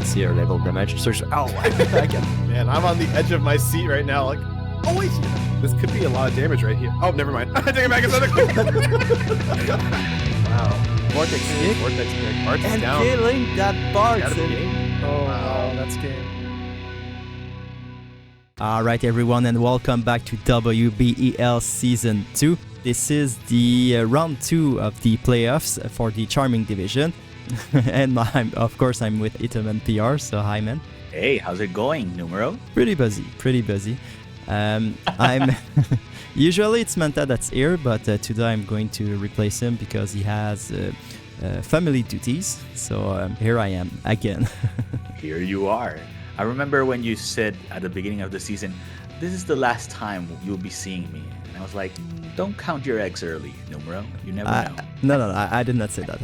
see her level damage. So again. Man, I'm on the edge of my seat right now. Like, oh wait, this could be a lot of damage right here. Oh, never mind. I take it back. It's another quick. Wow. Vortex kick. Vortex kick. Arts And down. killing that Bart. Oh, wow, that's game. Alright everyone, and welcome back to Wbel Season 2. This is the round 2 of the playoffs for the Charming Division. And of course I'm with Itomanpr, so hi man. Hey, how's it going, Numero? Pretty busy. I'm usually it's Manta that's here, but today I'm going to replace him because he has family duties. So here I am again. Here you are. I remember when you said at the beginning of the season, this is the last time you'll be seeing me. And I was like, don't count your eggs early, Numero. You never know. No, I did not say that.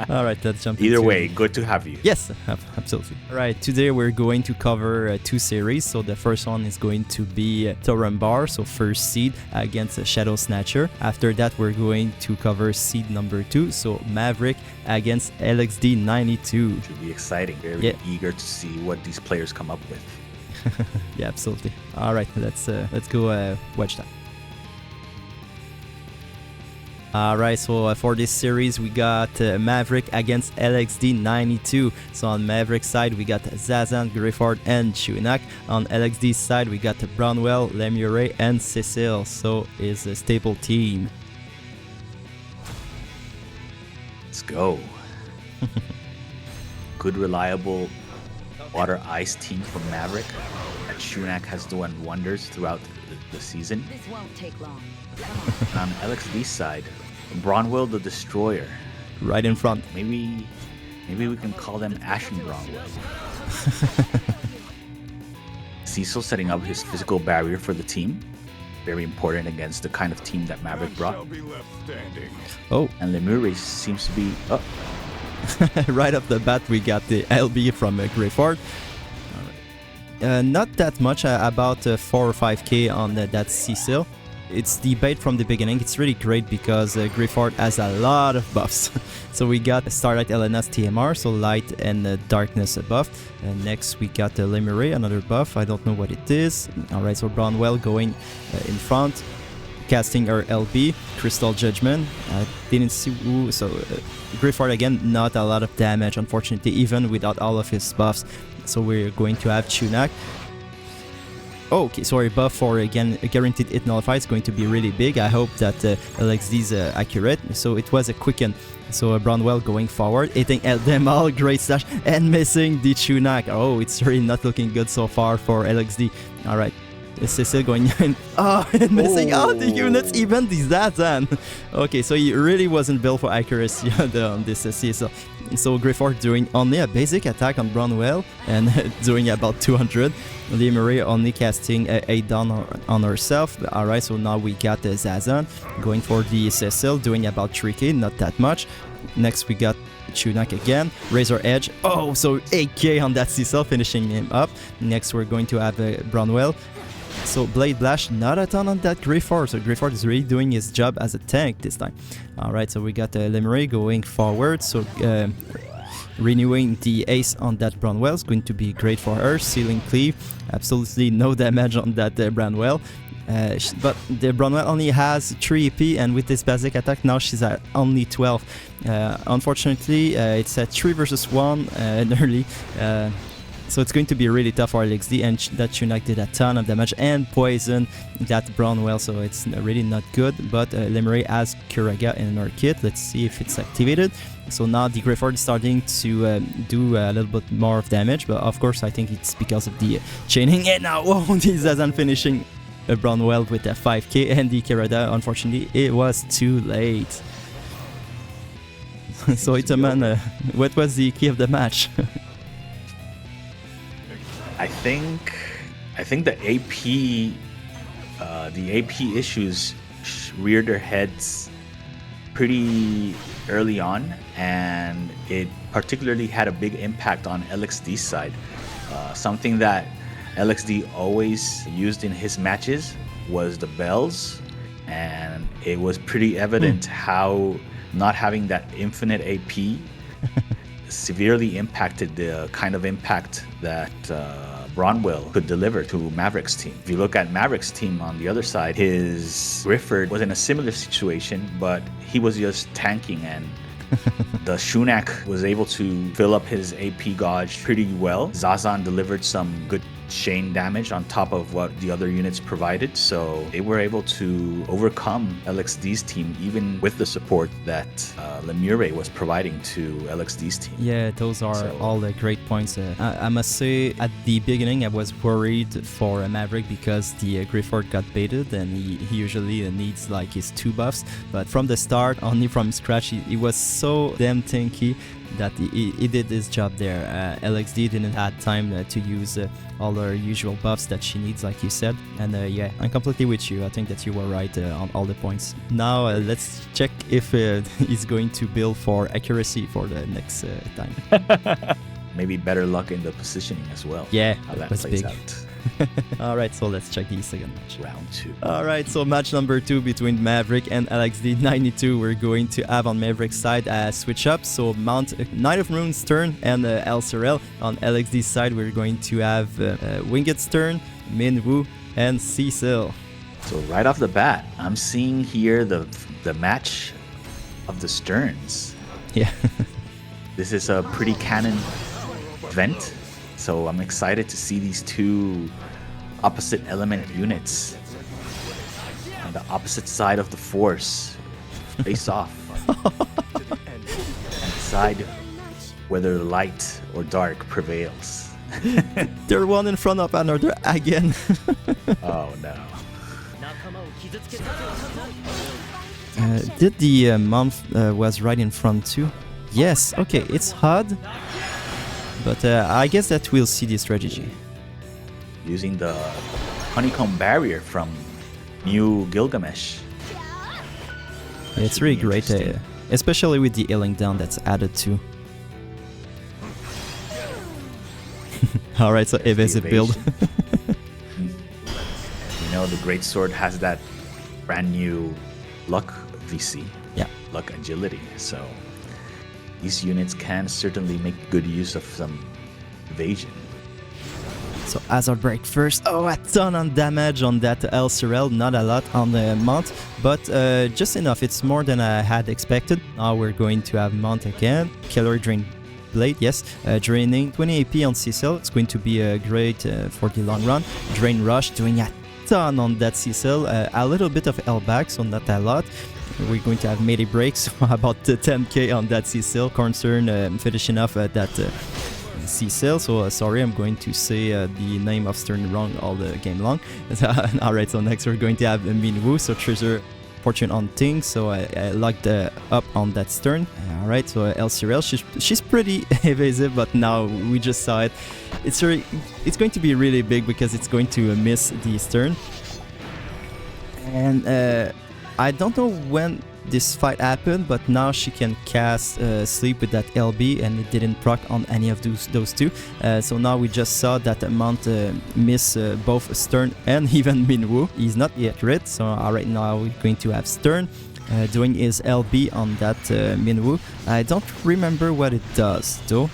All right, let's jump Either into way, good to have you. Yes, absolutely. All right, today we're going to cover 2 series. So the first one is going to be Turambar, so first seed against ShadowSnatcher. After that, we're going to cover seed number 2, so Maverick against LXD92. Should be exciting. Very eager to see what these players come up with. Yeah, absolutely. All right, let's go watch that. Alright, so for this series we got Maverick against LXD92. So on Maverick's side we got Zazan, Griffard and Chunak. On LXD's side we got Brownwell, Lemure and Cecil. So is a stable team. Let's go. Good, reliable water ice team from Maverick. Chunak has done wonders throughout the season. This won't take long. On LXD's side, Bronwell the Destroyer. Right in front. Maybe we can call them Ashen Bronwell. Cecil setting up his physical barrier for the team. Very important against the kind of team that Maverick brought. Oh. And Lemure seems to be... Oh. Right off the bat we got the LB from Griffard. Not that much, about 4 or 5k on that Cecil. It's the bait from the beginning. It's really great because Griffard has a lot of buffs. So we got Starlight LNS TMR, so light and darkness buff. And next we got Lemure, another buff. I don't know what it is. Alright, so Brownwell going in front, casting our LB, Crystal Judgment. I didn't see who, so Griffard again, not a lot of damage unfortunately, even without all of his buffs. So we're going to have Chunak. Oh, okay, sorry, buff for again guaranteed hit nullify is going to be really big. I hope that LXD is accurate. So it was a quicken. So Brownwell going forward, hitting them all, great slash, and missing the Chunak. Oh, it's really not looking good so far for LXD. All right. Cecil going in. Oh, and missing all the units, even the Zazan. Okay, so he really wasn't built for accuracy on this Cecil. So Griffard doing only a basic attack on Brownwell and doing about 200. Lemure only casting 8 down on herself. Alright, so now we got Zazan going for the Cecil, doing about 3k, not that much. Next we got Chunak again, Razor Edge. Oh, so 8k on that Cecil, finishing him up. Next we're going to have Brownwell. So Blade Blast, not a ton on that Griffard. So Griffard is really doing his job as a tank this time. Alright, so we got Lemure going forward. So renewing the ace on that Brownwell is going to be great for her. Sealing Cleave, absolutely no damage on that Brownwell. But the Brownwell only has 3 EP, and with this basic attack now she's at only 12. Unfortunately, it's a 3 versus 1 early. So it's going to be really tough for LXD, and that Chunak did a ton of damage and poison that Brownwell, so it's really not good. But Lemure has Kuraga in her kit. Let's see if it's activated. So now the Griffard is starting to do a little bit more of damage, but of course I think it's because of the chaining. And now, whoa, the Zazan finishing Brownwell with a 5k, and the Kuraga, unfortunately, it was too late. So Itoman, what was the key of the match? I think the AP issues reared their heads pretty early on, and it particularly had a big impact on LXD's side. Something that LXD always used in his matches was the bells, and it was pretty evident how not having that infinite AP severely impacted the kind of impact that Wbel could deliver to Maverick's team. If you look at Maverick's team on the other side, his Grifford was in a similar situation, but he was just tanking, and the Shunak was able to fill up his AP gauge pretty well. Zazan delivered some good chain damage on top of what the other units provided, so they were able to overcome LXD's team even with the support that Lemure was providing to LXD's team. Yeah, those are all great points. I must say, at the beginning I was worried for Maverick because the Grifford got baited, and he usually needs like his 2 buffs, but from the start, only from scratch, he was so damn tanky that he did his job there. LXD didn't have time to use all her usual buffs that she needs, like you said. And yeah, I'm completely with you. I think that you were right on all the points. Now let's check if he's going to build for accuracy for the next time. Maybe better luck in the positioning as well. Yeah, how that was plays big. out. Alright, so let's check the second match. Round 2. Alright, so match number 2 between Maverick and LXD92. We're going to have on Maverick's side a switch up. So Mount Knight of Moon Stern and El Sorel. On LXD's side, we're going to have Winged Stern, Minwoo, and Cecil. So right off the bat, I'm seeing here the match of the Sterns. Yeah. This is a pretty canon event, so I'm excited to see these 2 opposite element units on the opposite side of the force face off and decide whether light or dark prevails. They're one in front of another again. Oh no. Did the month was right in front too? Yes, okay, it's hard, but I guess that we'll see the strategy. Using the honeycomb barrier from New Gilgamesh. It's really great, especially with the healing down that's added too. Alright, so evasive build. You know, the Great Sword has that brand new luck VC. Yeah. Luck agility, so these units can certainly make good use of some evasion. So Hazard Break first. Oh, a ton of damage on that El Sorel, not a lot on the Mount, but just enough. It's more than I had expected. Now we're going to have Mount again. Killer Drain Blade, yes. Draining 20 AP on Cecil. It's going to be great for the long run. Drain Rush doing a ton on that Cecil. A little bit of L back, so not a lot. We're going to have melee breaks, about 10k on that Cecil. Concern finishing off that Cecil. So sorry, I'm going to say the name of Stern wrong all the game long. Alright, so next we're going to have Minwoo. So Treasure Fortune on Ting. So I locked up on that Stern. Alright, so El Sorel, she's pretty evasive, but now we just saw it. It's going to be really big because it's going to miss the Stern. And I don't know when this fight happened, but now she can cast Sleep with that LB, and it didn't proc on any of those 2. So now we just saw that Mount miss both Stern and even Minwoo. He's not yet crit, so right now we're going to have Stern doing his LB on that Minwoo. I don't remember what it does though.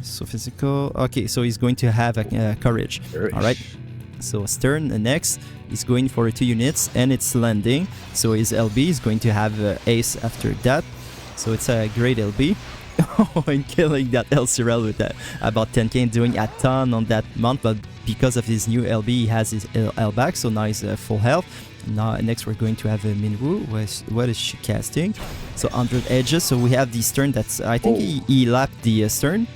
So physical. Okay, so he's going to have a courage. Alright. So Stern next is going for 2 units and it's landing. So his LB is going to have Ace after that. So it's a great LB. And killing that El Sorel with about 10k and doing a ton on that Mount. But because of his new LB, he has his L back. So now he's full health. Now next we're going to have Minwoo. What is she casting? So 100 edges. So we have the Stern that's, I think he lapped the Stern.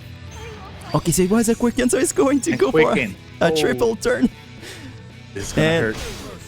Okay, so it was a quicken, so it's going to go for a triple turn. This is gonna hurt.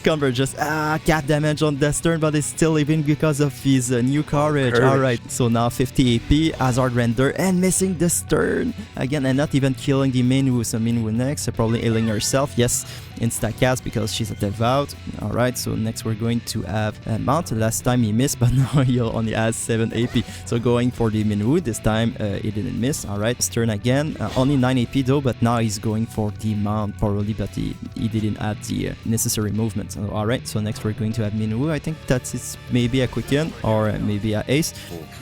Convert just cap damage on that Stern, but it's still living because of his new courage. Alright, so now 50 AP, Hazard Render, and missing the Stern again, and not even killing the Minwoo. So Minwoo next, probably healing herself. Yes, insta-cast because she's a devout. Alright, so next we're going to have Mount. Last time he missed, but now he only has 7 AP. So going for the Minwoo, this time he didn't miss. Alright, Stern again, only 9 AP though, but now he's going for the Mount probably, but he didn't add the necessary movement. Convergence. Alright, so next we're going to have Minwoo. I think that's maybe a Quicken or maybe a Ace.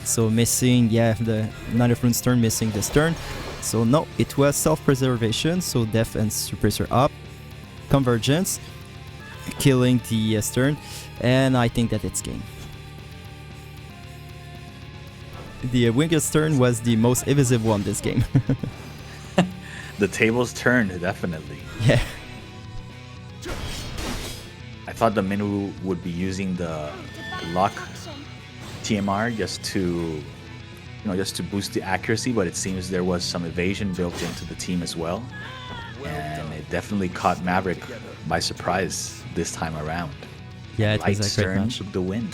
So missing, yeah, the Knight of Rune's turn, missing the turn. So no, it was self-preservation, so Def and Suppressor up. Convergence, killing the Stern, and I think that it's game. The Winged Stern was the most evasive one this game. The tables turned, definitely. Yeah. I thought the Minwoo would be using the lock TMR just to boost the accuracy, but it seems there was some evasion built into the team as well. And it definitely caught Maverick by surprise this time around. Yeah, it Light was a great Stern match. took the win.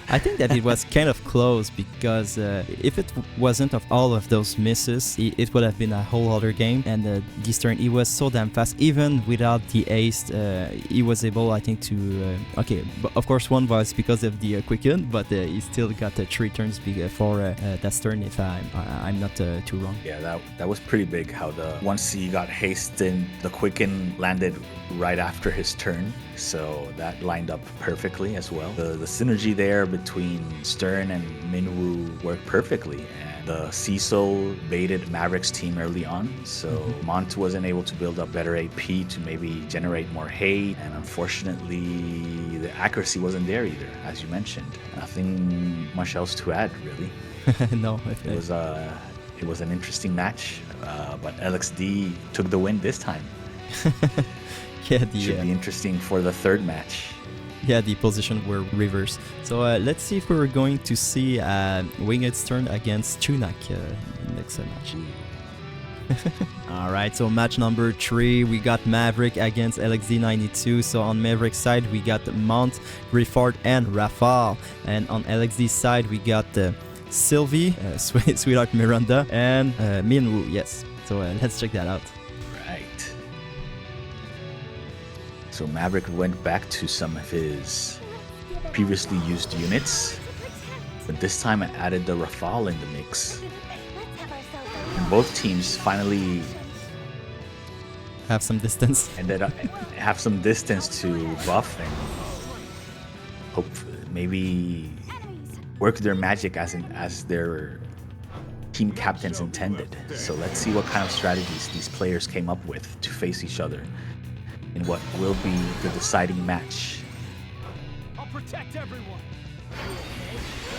I think that it was kind of close because if it wasn't of all of those misses, it would have been a whole other game. And this turn, he was so damn fast. Even without the ace, he was able, I think, to... okay, but of course, one was because of the Quicken, but he still got 3 turns before that turn, if I'm not too wrong. Yeah, that was pretty big how once he got hasted, the Quicken landed right after his turn. So that lined up perfectly as well. The synergy there between Stern and Minwoo worked perfectly. And the Cecil baited Maverick's team early on. So Mont wasn't able to build up better AP to maybe generate more hate. And unfortunately, the accuracy wasn't there either, as you mentioned. Nothing much else to add, really. No. It was an interesting match, but LXD took the win this time. Yeah, Should be interesting for the third match. Yeah, the position were reversed. So let's see if we're going to see Winged's turn against Chunak next match. Alright, so match number 3, we got Maverick against LXD92. So on Maverick's side, we got Mount, Griffard, and Rafale. And on LXD's side, we got Sylvie, Sweetheart Miranda, and Minwoo, yes. So let's check that out. So Maverick went back to some of his previously used units, but this time it added the Rafale in the mix. And both teams finally have some distance. Ended up have some distance to buff and hope maybe work their magic as their team captains intended. So let's see what kind of strategies these players came up with to face each other in what will be the deciding match. I'll protect everyone.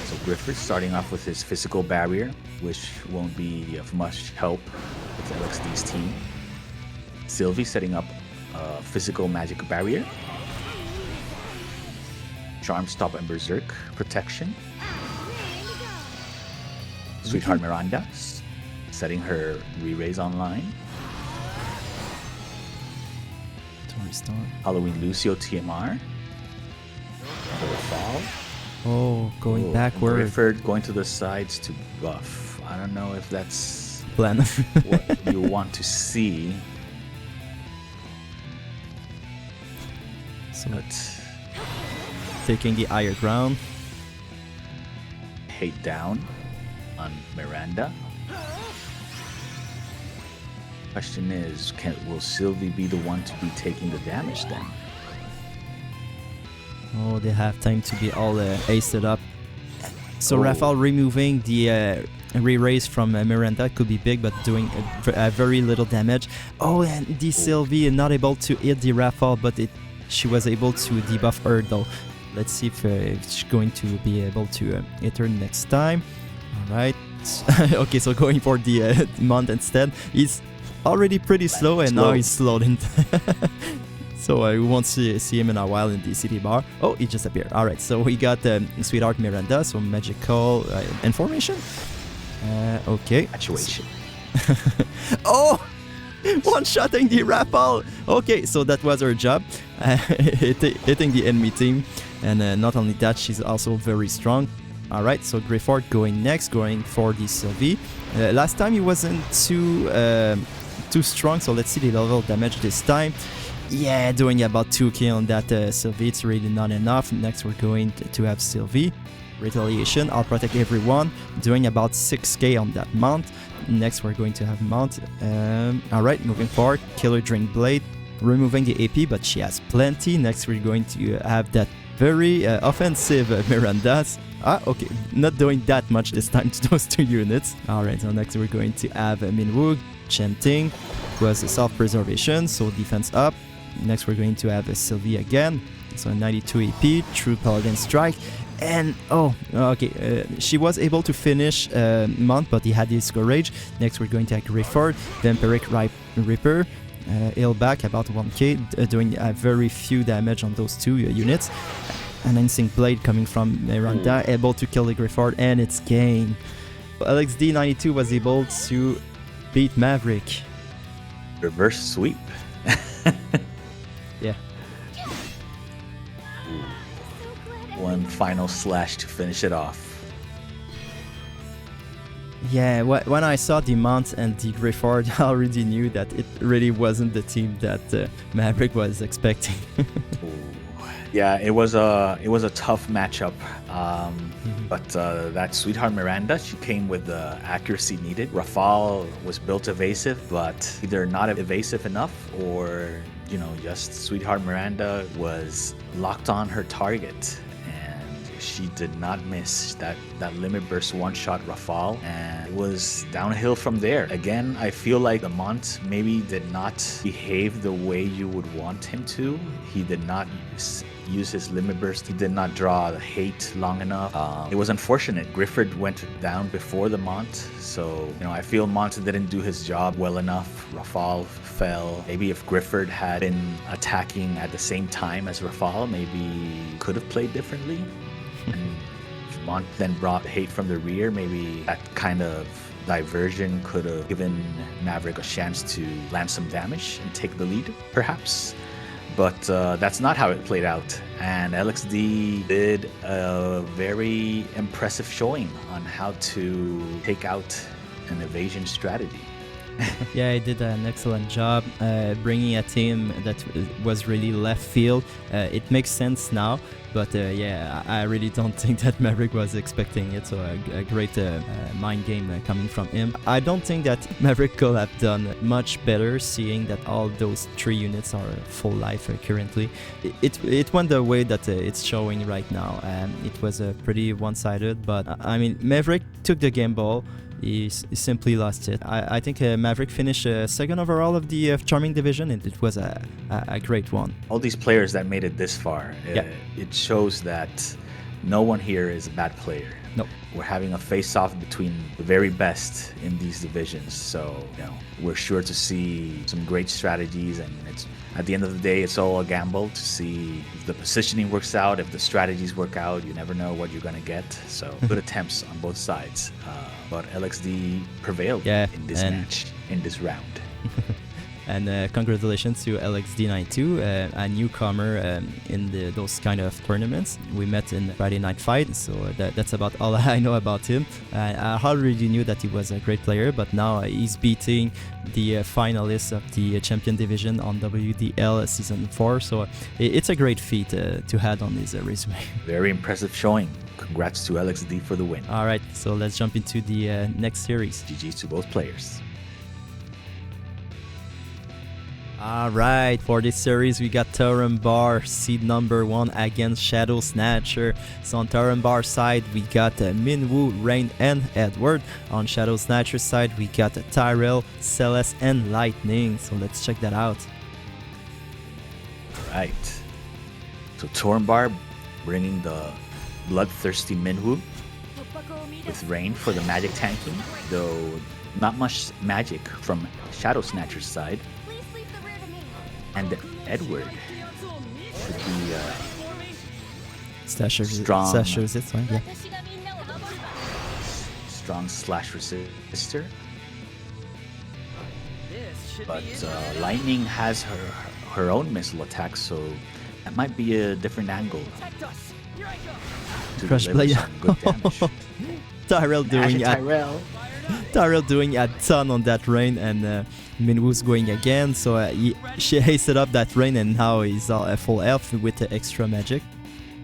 So Griffith starting off with his physical barrier, which won't be of much help with LXD's team. Sylvie setting up a physical magic barrier. Charm, Stop, and Berserk protection. Sweetheart Miranda setting her re-raise online. Halloween Lucio TMR. Rafale. Oh, going backward. Griffith going to the sides to buff. I don't know if that's plan what you want to see. So taking the higher ground. Hate down on Miranda. Question is, will Sylvie be the one to be taking the damage then? Oh, they have time to be all aced up. So Rafale removing the re-raise from Miranda could be big, but doing very little damage. Oh, and the Sylvie is not able to hit the Rafale, but she was able to debuff her though. Let's see if she's going to be able to hit her next time. Alright. Okay, so going for the Mount instead. He's already pretty slow, and now he's slowed in. So we won't see him in a while in the city bar. Oh, he just appeared. Alright, so we got Sweetheart Miranda, so magical information. Okay. Actuation. Oh! One-shotting the Rafale! Okay, so that was her job, hitting the enemy team. And not only that, she's also very strong. Alright, so Griffard going next, going for the Sylvie. Last time he wasn't too strong, so let's see the level damage this time. Yeah, doing about 2k on that Sylvie, it's really not enough. Next we're going to have Sylvie. Retaliation, I'll protect everyone, doing about 6k on that Mount. Next we're going to have Mount. Alright, moving forward, Killer Drink Blade. removing the AP, but she has plenty. Next we're going to have that very offensive Miranda's. Okay, not doing that much this time to those 2 units. Alright, so next we're going to have Minwoo, Chanting, who has a self-preservation, so defense up. Next we're going to have Sylvie again, so 92 AP, True Paladin Strike. And she was able to finish Mount, but he had Discourage. Next we're going to have Grifford, Vampiric Ripper, heal back about 1k, doing very few damage on those 2 units. An Instinct Blade coming from Miranda, able to kill the Grifford, and it's game. LXD92 was able to beat Maverick. Reverse sweep. Yeah. One final slash to finish it off. Yeah, when I saw the Mount and the Grifford, I already knew that it really wasn't the team that Maverick was expecting. Yeah, it was a tough matchup, but that Sweetheart Miranda, she came with the accuracy needed. Rafale was built evasive, but either not evasive enough, or just Sweetheart Miranda was locked on her target, and she did not miss that limit burst one-shot Rafale, and it was downhill from there. Again, I feel like the Mont maybe did not behave the way you would want him to. He did not use his limit burst. He did not draw the hate long enough. It was unfortunate. Grifford went down before the Mont, so I feel Mont didn't do his job well enough. Rafale fell. Maybe if Grifford had been attacking at the same time as Rafale, maybe could have played differently. And if Mont then brought hate from the rear, maybe that kind of diversion could have given Maverick a chance to land some damage and take the lead, perhaps. But that's not how it played out, and LXD did a very impressive showing on how to take out an evasion strategy. Yeah, he did an excellent job bringing a team that was really left field. It makes sense now, but yeah, I really don't think that Maverick was expecting it, so a great mind game coming from him. I don't think that Maverick could have done much better, seeing that all those 3 units are full life currently. It went the way that it's showing right now, and it was pretty one-sided, but I mean, Maverick took the game ball. He simply lost it. I think Maverick finished second overall of the Charming division, and it was a great one. All these players that made it this far, it shows that no one here is a bad player. Nope. We're having a face-off between the very best in these divisions, so we're sure to see some great strategies, and at the end of the day, it's all a gamble to see if the positioning works out, if the strategies work out. You never know what you're gonna get, so good attempts on both sides. But LXD prevailed in this match, in this round. And congratulations to LXD92, a newcomer in those kind of tournaments. We met in Friday Night Fight, so that's about all I know about him. I already knew that he was a great player, but now he's beating the finalists of the Champion Division on WDL Season 4, so it's a great feat to have on his resume. Very impressive showing. Congrats to LXD for the win. Alright, so let's jump into the next series. GG's to both players. Alright, for this series we got Turambar, seed number 1 against ShadowSnatcher. So on Turambar side we got Minwoo, Rain and Edward. On ShadowSnatcher side we got Tyrell, Celeste and Lightning. So let's check that out. Alright, so Turambar bringing the bloodthirsty Minwoo with Rain for the magic tanking, though not much magic from ShadowSnatcher's side. And Edward should be strong slash resistor. But Lightning has her own missile attack, so that might be a different angle to Crush play. Good damage. Tyrell doing a ton on that Rain, and Minwoo's going again, so she hasted up that Rain, and now he's full health with the extra magic.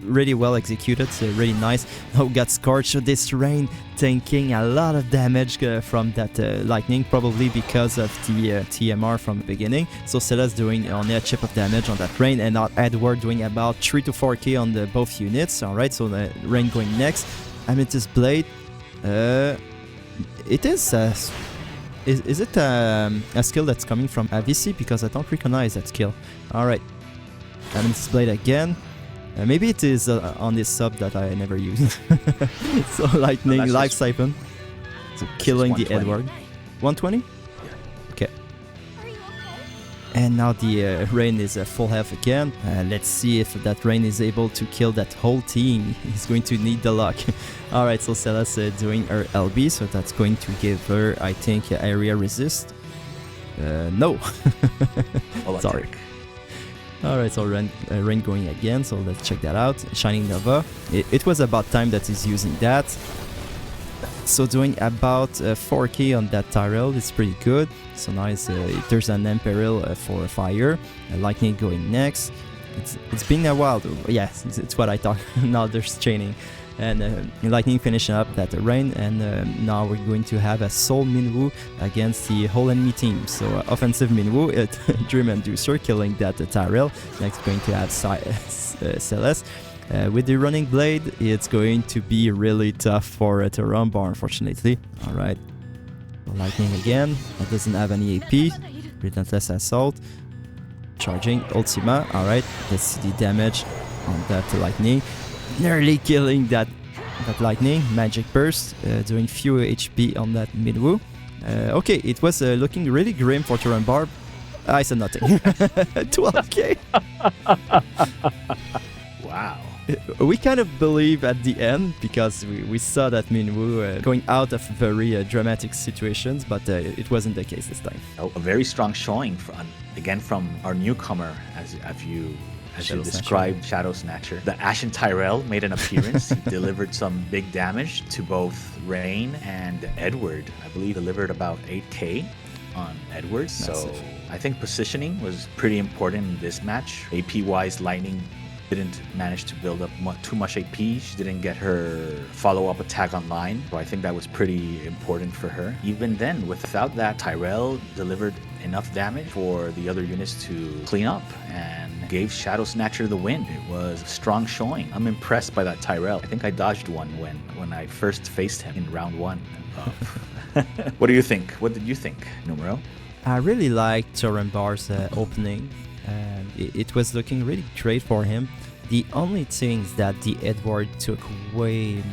really well executed, really nice. Oh, got Scorch, so this Rain taking a lot of damage from that lightning, probably because of the TMR from the beginning. So Cella's doing only a chip of damage on that Rain, and Edward doing about 3 to 4k on the both units. Alright, so the Rain going next. Amethyst Blade, it is... Is it a skill that's coming from AVC? Because I don't recognize that skill. Alright. Amethyst Blade again. Maybe it is on this sub that I never used. So Lightning, Life Siphon. So killing the Edward. 120? Yeah. Okay. And now the Rain is full health again. Let's see if that Rain is able to kill that whole team. He's going to need the luck. Alright, so Cella's doing her LB, so that's going to give her, I think, area resist. No. Sorry. Alright, so Rain going again, so let's check that out. Shining Nova. It was about time that he's using that. So doing about 4k on that Tyrell, it's pretty good. So nice, there's an Imperil for fire. Lightning going next. It's been a while though. Yes, it's what I thought. Now there's chaining. And Lightning finishing up that Rain, and now we're going to have a Soul Minwoo against the whole enemy team. So offensive Minwoo, Dream Inducer killing that Tyrell. Next going to have Celeste. With the Running Blade, it's going to be really tough for Turambar, unfortunately. Alright. Lightning again, that doesn't have any AP. Relentless Assault. Charging Ultima. Alright, let's see the damage on that Lightning. Nearly killing that Lightning. Magic Burst, doing few HP on that Minwoo. Okay, it was looking really grim for Turambar. I said nothing. 12k. Wow. We kind of believe at the end, because we saw that Minwoo going out of very dramatic situations, but it wasn't the case this time. A very strong showing again from our newcomer, as you described, ShadowSnatcher. The Ashen Tyrell made an appearance. He delivered some big damage to both Rain and Edward. I believe delivered about 8k on Edward. Massive. So I think positioning was pretty important in this match. AP-wise, Lightning didn't manage to build up too much AP. She didn't get her follow-up attack online, so I think that was pretty important for her. Even then, without that, Tyrell delivered enough damage for the other units to clean up and gave ShadowSnatcher the win. It was a strong showing. I'm impressed by that Tyrell. I think I dodged one when I first faced him in round 1. What do you think? What did you think, Numero? I really liked Turambar's opening. It was looking really great for him. The only thing is that the Edward took way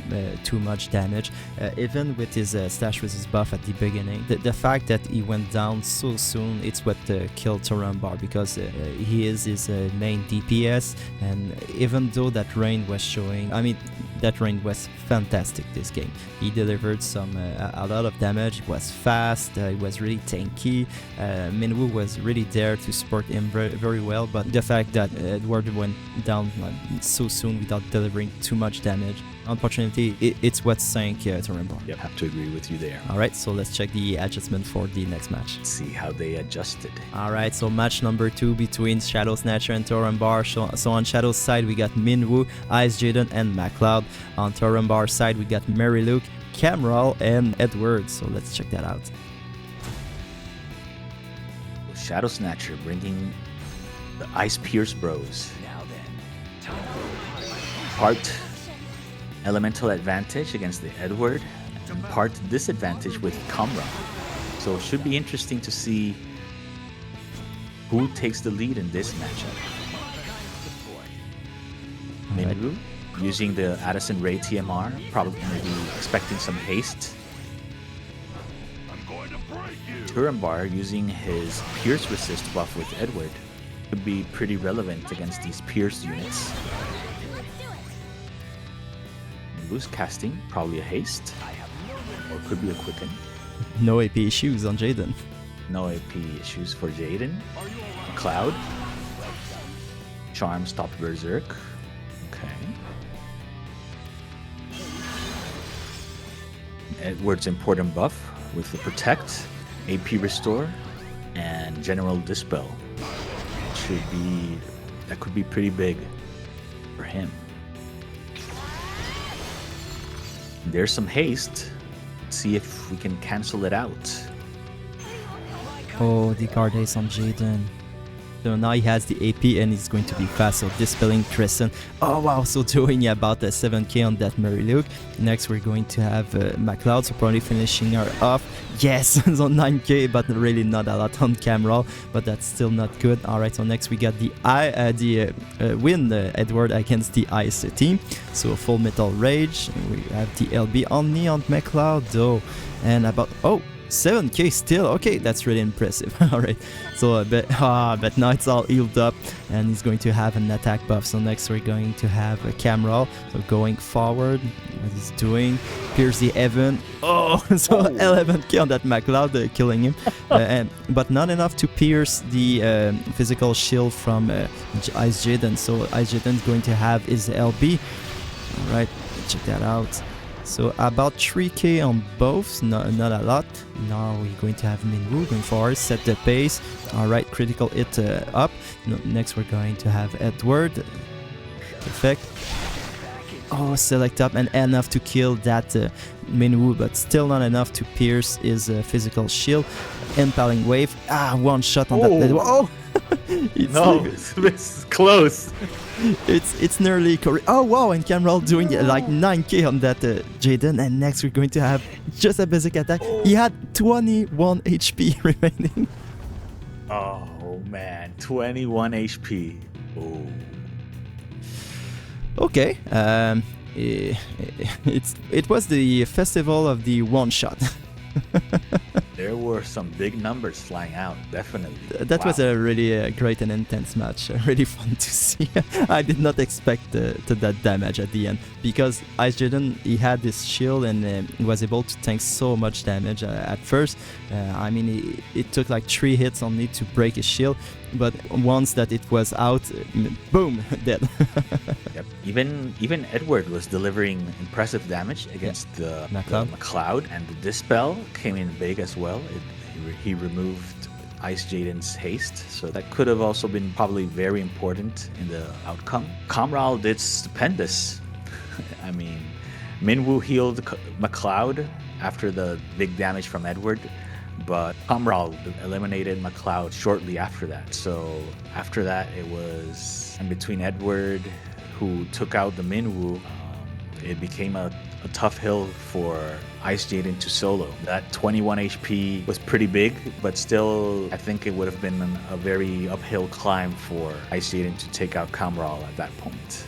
too much damage, even with his stash resist buff at the beginning. The fact that he went down so soon, it's what killed Turambar, because he is his main DPS, and even though that Rain was showing, I mean, that Rain was fantastic this game. He delivered a lot of damage. It was fast, it was really tanky. Minwoo was really there to support him very well, but the fact that Edward went down so soon without delivering too much damage, unfortunately, it's what sank Turambar. Yep, have to agree with you there. Alright, so let's check the adjustment for the next match. Let's see how they adjusted. Alright, so match number 2 between ShadowSnatcher and Turambar. So on Shadow's side, we got Minwoo, Ice Jaden, and MacLeod. On Turambar's side, we got Mary Luke, Camral, and Edward. So let's check that out. ShadowSnatcher bringing the Ice Pierce Bros. Part elemental advantage against the Edward, and part disadvantage with Camral. So it should be interesting to see who takes the lead in this matchup. Minwoo using the Addison Ray TMR, probably maybe expecting some haste. Turambar using his Pierce resist buff with Edward could be pretty relevant against these Pierce units. Minwoo's casting, probably a haste, or could be a quicken. No AP issues on Jaden. No AP issues for Jaden. Cloud. Charm stopped Berserk. Okay. Edward's important buff with the Protect, AP Restore, and General Dispel. That could be pretty big for him. There's some haste. Let's see if we can cancel it out. Oh, the card is on Jaden. So now he has the AP and he's going to be fast. So dispelling Crescent. Oh wow, so doing about 7k on that Mary Luke. Next we're going to have McLeod, so probably finishing her off. Yes, so 9k, but really not a lot on Camroll, but that's still not good. Alright, so next we got the win Edward against the Ice team. So Full Metal Rage. We have the LB only on McLeod though. And about 7k still. Okay, that's really impressive. Alright, so but now it's all healed up and he's going to have an attack buff. So next we're going to have a Camroll. So going forward, what he's doing, pierce the Evan. So 11k on that McLeod, killing him. But not enough to pierce the physical shield from Ice Jaden. So Ice Jaden is going to have his LB. Alright, check that out. So about 3k on both, not a lot. Now we're going to have Minwoo going forward, set the pace. Alright, critical hit up. Next we're going to have Edward. Perfect. Oh, select up and enough to kill that Minwoo, but still not enough to pierce his physical shield. Impaling wave. One shot on that. Oh! It's close. It's nearly correct. Oh wow, and Camroll doing like 9k on that Jaden, and next we're going to have just a basic attack. He had 21 HP remaining. Oh man, 21 HP. Oh. Okay, it was the festival of the one shot. There were some big numbers flying out, definitely. That was a really great and intense match. Really fun to see. I did not expect that damage at the end, because Ice Jaden, he had this shield and he was able to tank so much damage at first. I mean, it took like 3 hits only to break his shield, but once that it was out, boom, dead. Yep. Even Edward was delivering impressive damage against the McLeod, and the Dispel came in big as well. He removed Ice Jaden's haste, so that could have also been probably very important in the outcome. Camroll did stupendous. I mean, Minwoo healed McLeod after the big damage from Edward, but Camroll eliminated McLeod shortly after that. So after that, it was in between Edward, who took out the Minwoo. It became a tough hill for Ice Jaden to solo. That 21 HP was pretty big, but still, I think it would have been a very uphill climb for Ice Jaden to take out Camroll at that point.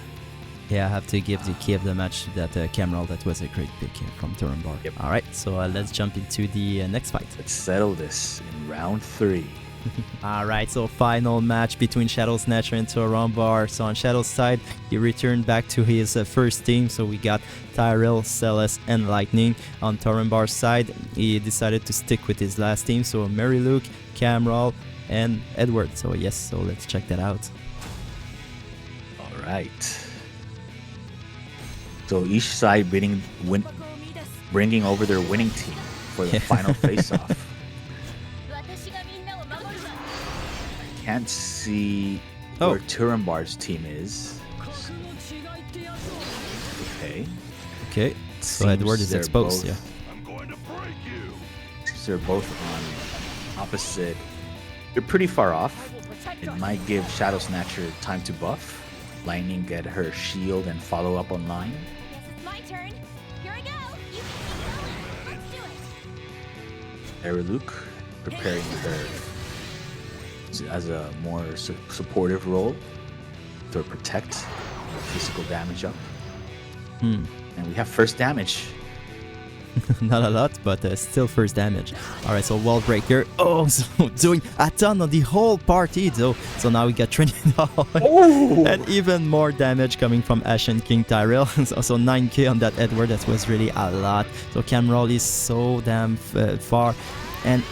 Yeah, I have to give the key of the match to that Camroll. That was a great pick from Turambar. Yep. Alright, so let's jump into the next fight. Let's settle this in round 3. Alright, so final match between ShadowSnatcher and Turambar. So on Shadow's side, he returned back to his first team. So we got Tyrell, Celeste, and Lightning. On Turambar's side, he decided to stick with his last team. So Mary Luke, Camroll, and Edward. So yes, so let's check that out. Alright. So each side bringing over their winning team for the final face-off. I can't see where Turambar's team is. Okay. So Edward is exposed, yeah. They're both on opposite. They're pretty far off. It might give ShadowSnatcher time to buff. Lightning get her shield and follow up online. My turn. Here I go. You can let's do it. Mary Luke preparing her as a more supportive role to protect the physical damage up. And we have first damage. Not a lot, but still first damage. Alright, so wall breaker. So doing a ton on the whole party though. So now we got $20 and even more damage coming from Ashen King Tyrell. So 9k on that Edward. That was really a lot. So Camroll is so damn far. And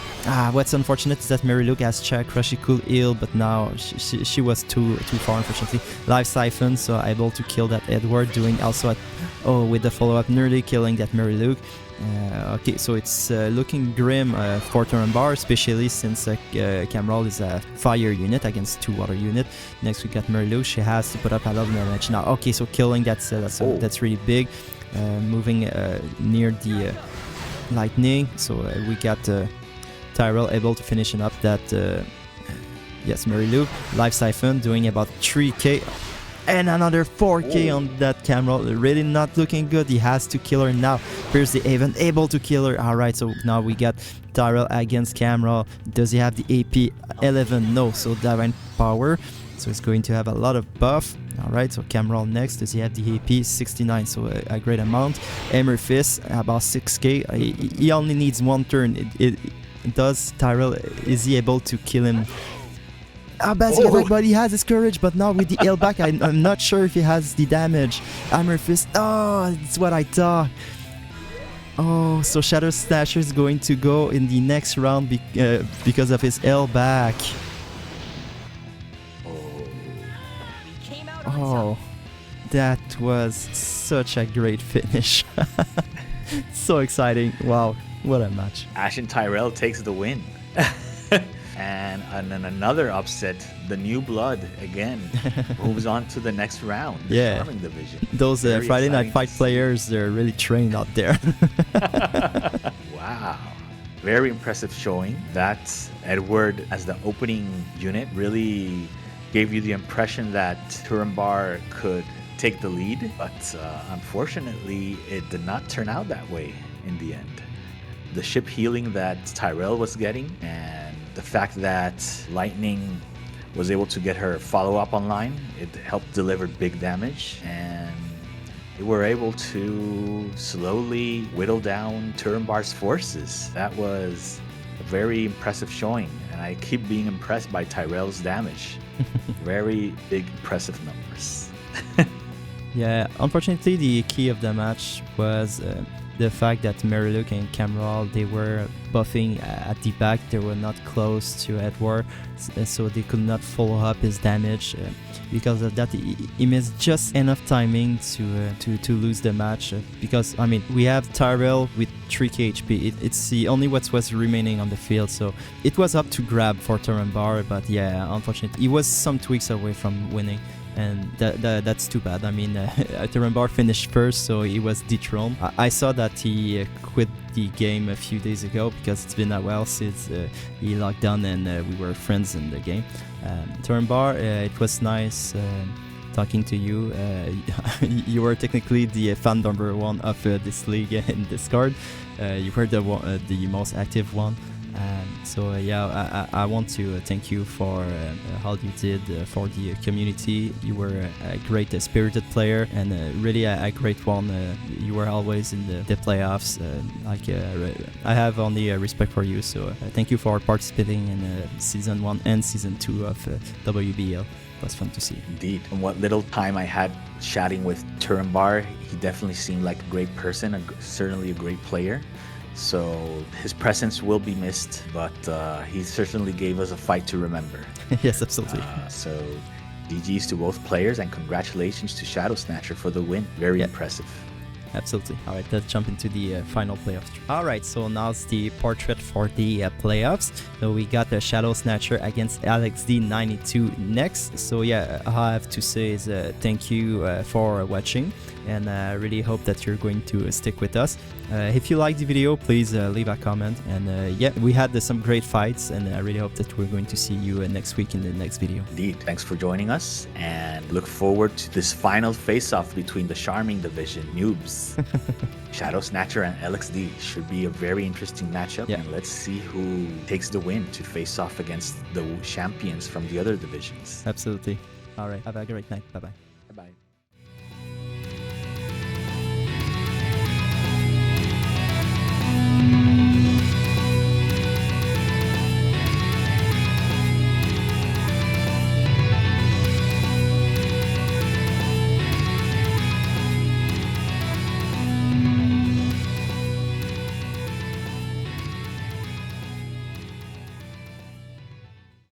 what's unfortunate is that Mary Luke has Chakra. She could heal, but now she was too far, unfortunately. Life Siphon, so able to kill that Edward. Doing also with the follow-up, nearly killing that Mary Luke. Okay, so it's looking grim for Turambar, especially since Camroll is a fire unit against 2 water unit. Next we got Mary Luke. She has to put up a lot of damage now. Okay, so killing that's really big. moving near the lightning. So we got Tyrell able to finishing up that yes, Marilu. Life Siphon doing about 3k and another 4k on that camera. Really not looking good. He has to kill her now. Here's the Haven able to kill her. Alright, so now we got Tyrell against camera. Does he have the AP 11? No, so Divine Power. So it's going to have a lot of buff. Alright, so Cameron next. Does he have the AP? 69, so a great amount. Hammer Fist, about 6k. He only needs one turn. Does Tyrell, is he able to kill him? Basically, everybody has his courage, but now with the L back, I'm not sure if he has the damage. Hammer Fist, oh, it's what I thought. Oh, so ShadowSnatcher is going to go in the next round because of his L back. Oh, that was such a great finish. So exciting. Wow, what a match. Ashen Tyrell takes the win. And then another upset, the New Blood again moves on to the next round, the Charming Division. Those Friday Night Fight players, they're really trained out there. Wow. Very impressive showing. That Edward as the opening unit really gave you the impression that Turambar could take the lead, but unfortunately it did not turn out that way in the end. The ship healing that Tyrell was getting and the fact that Lightning was able to get her follow-up online, it helped deliver big damage, and they were able to slowly whittle down Turambar's forces. That was a very impressive showing, and I keep being impressed by Tyrell's damage. Very big, impressive numbers. Yeah, unfortunately the key of the match was the fact that Mariluk and Cameral, they were buffing at the back. They were not close to Edward, so they could not follow up his damage. Because of that, he missed just enough timing to lose the match. Because, I mean, we have Tyrell with 3k HP. It's the only what was remaining on the field, so it was up to grab for Turambar, but yeah, unfortunately, he was some tweaks away from winning. And that's too bad. I mean, Turambar finished first, so he was dethroned. I saw that he quit the game a few days ago because it's been a while since he logged on and we were friends in the game. Turambar, it was nice talking to you. You were technically the fan number 1 of this league in Discord. You were the most active one. So yeah, I want to thank you for all you did for the community. You were a great spirited player and really a great one. You were always in the playoffs. I have only respect for you, so thank you for participating in Season 1 and Season 2 of WBL. It was fun to see. Indeed. And what little time I had chatting with Turambar, he definitely seemed like a great person, certainly a great player. So his presence will be missed, but he certainly gave us a fight to remember. Yes, absolutely. So GG's to both players and congratulations to ShadowSnatcher for the win. Very impressive. Absolutely. All right, let's jump into the final playoffs. All right, so now it's the portrait for the playoffs. So we got the ShadowSnatcher against AlexD92 next. So yeah, all I have to say is thank you for watching, and I really hope that you're going to stick with us. If you liked the video, please leave a comment. And yeah, we had some great fights, and I really hope that we're going to see you next week in the next video. Indeed. Thanks for joining us, and look forward to this final face-off between the Charming Division noobs. ShadowSnatcher and LXD should be a very interesting matchup, and let's see who takes the win to face off against the champions from the other divisions. Absolutely. All right. Have a great night. Bye-bye. Bye-bye.